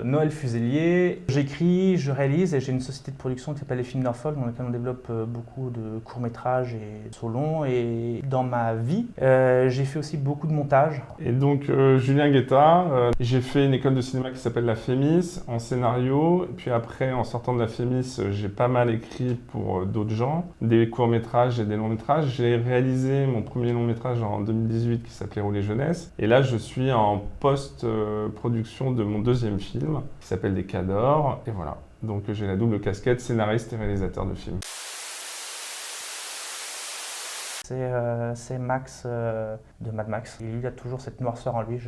Noël Fuselier, j'écris, je réalise et j'ai une société de production qui s'appelle Les Films Norfolk dans laquelle on développe beaucoup de courts-métrages et solons. Et dans ma vie, j'ai fait aussi beaucoup de montage. Et donc, Julien Guetta, j'ai fait une école de cinéma qui s'appelle la FEMIS en scénario. Et puis après, en sortant de la FEMIS, j'ai pas mal écrit pour d'autres gens, des courts-métrages et des longs-métrages. J'ai réalisé mon premier long-métrage en 2018 qui s'appelait Rouler Jeunesse. Et là, je suis en post-production de mon deuxième film qui s'appelle Des Cadors. Et voilà. Donc, j'ai la double casquette scénariste et réalisateur de films. C'est Max de Mad Max. Il a toujours cette noirceur en lui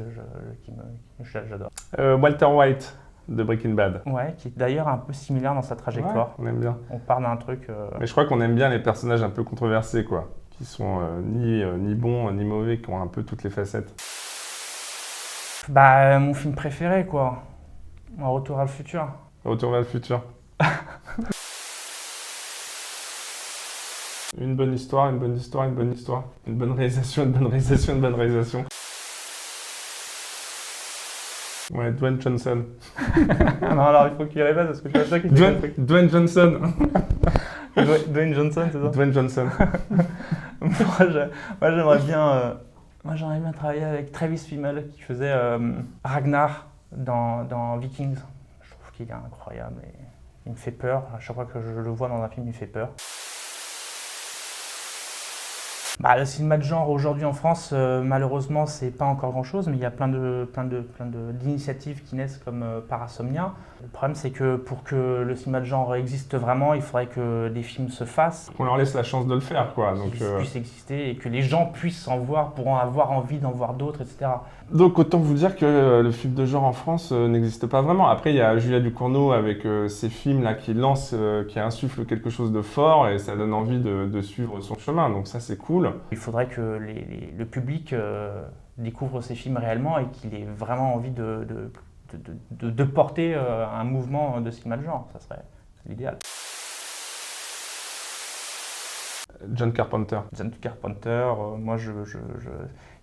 j'adore. Walter White de Breaking Bad. Ouais, qui est d'ailleurs un peu similaire dans sa trajectoire. Ouais, on aime bien. On part d'un truc... Mais je crois qu'on aime bien les personnages un peu controversés, quoi. Qui sont ni bons ni mauvais, qui ont un peu toutes les facettes. Bah, mon film préféré, quoi. Un Retour vers le futur. Retour vers le futur. Une bonne histoire, une bonne histoire, une bonne histoire. Une bonne réalisation, une bonne réalisation, une bonne réalisation. Ouais, Dwayne Johnson. Non, alors il faut qu'il répète parce que je suis sûr qu'il fait un truc. Dwayne Johnson. Dwayne Johnson, c'est ça? Dwayne Johnson. Moi, j'aimerais bien... Moi, j'aimerais bien travailler avec Travis Fimmel qui faisait Ragnar dans Vikings. Je trouve qu'il est incroyable et il me fait peur. À chaque fois que je le vois dans un film, il me fait peur. Bah, le cinéma de genre aujourd'hui en France, malheureusement, c'est pas encore grand-chose, mais il y a plein d'initiatives qui naissent comme Parasomnia. Le problème, c'est que pour que le cinéma de genre existe vraiment, il faudrait que des films se fassent. Qu'on leur laisse la chance de le faire, quoi. Donc, Qu'ils puissent exister et que les gens puissent en voir, pourront avoir envie d'en voir d'autres, etc. Donc autant vous dire que le film de genre en France n'existe pas vraiment. Après il y a Julia Ducournau avec ses films là qui lancent, qui insufflent quelque chose de fort et ça donne envie de suivre son chemin. Donc ça c'est cool. Il faudrait que le public découvre ces films réellement et qu'il ait vraiment envie de porter un mouvement de cinéma de genre. Ça serait l'idéal. John Carpenter. John Carpenter, moi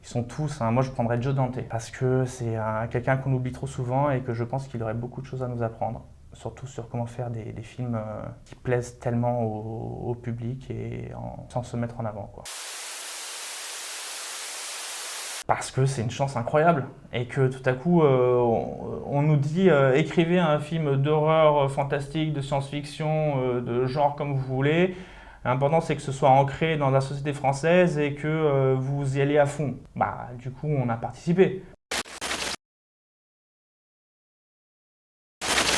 ils sont tous, hein, moi je prendrais Joe Dante parce que c'est quelqu'un qu'on oublie trop souvent et que je pense qu'il aurait beaucoup de choses à nous apprendre. Surtout sur comment faire des films qui plaisent tellement au public et sans se mettre en avant, quoi. Parce que c'est une chance incroyable et que tout à coup on nous dit écrivez un film d'horreur fantastique, de science-fiction, de genre comme vous voulez. L'important c'est que ce soit ancré dans la société française et que vous y allez à fond. Bah du coup on a participé.